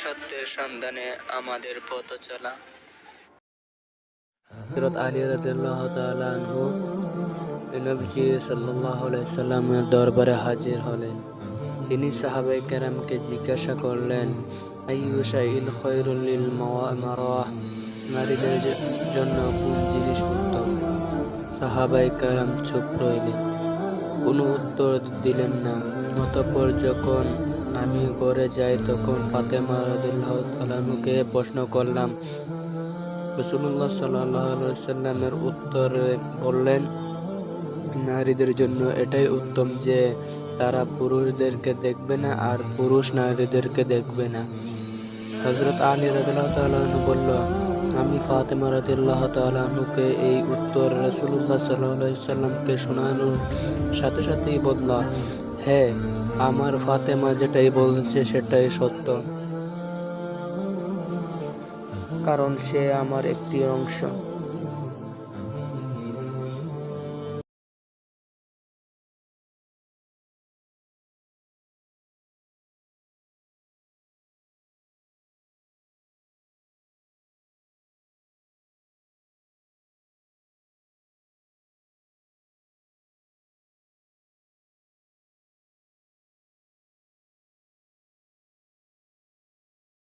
সত্যের সন্ধানে আমাদের পথ চলা। হযরত আলী রাদিয়াল্লাহু তাআলা আনহু নবীজি সাল্লাল্লাহু আলাইহি সাল্লামের দরবারে হাজির হলেন। তিনি সাহাবায়ে কেরামকে জিজ্ঞাসা করলেন, আইয়ু শাইইন খায়রুল লিল মারাহ, নারীদের জন্য কোন জিনিস উত্তম? সাহাবায়ে কেরাম চুপ রইলেন, কোনো উত্তর দিলেন না। অতঃপর যখন আমি ঘরে যাই তখন ফাতেমা রাদিয়াল্লাহু তাআলা আনহুকে প্রশ্ন করলাম। রাসূলুল্লাহ সাল্লাল্লাহু আলাইহি ওয়াসাল্লামের উত্তরে বললেন, নারীদের জন্য এটাই উত্তম যে তারা পুরুষদেরকে দেখবে না আর পুরুষ নারীদেরকে দেখবে না। হযরত আলী রাদিয়াল্লাহু তাআলা আনহু বলল, আমি ফাতেমা রাদিয়াল্লাহু তাআলা আনহুকে এই উত্তর রাসূলুল্লাহ সাল্লাল্লাহু আলাইহি ওয়াসাল্লামকে শোনানোর সাথে সাথেই বলল, হ্যাঁ, আমার ফাতেমা যেটাই বলছে সেটাই সত্য, কারণ সে আমার একটি অংশ।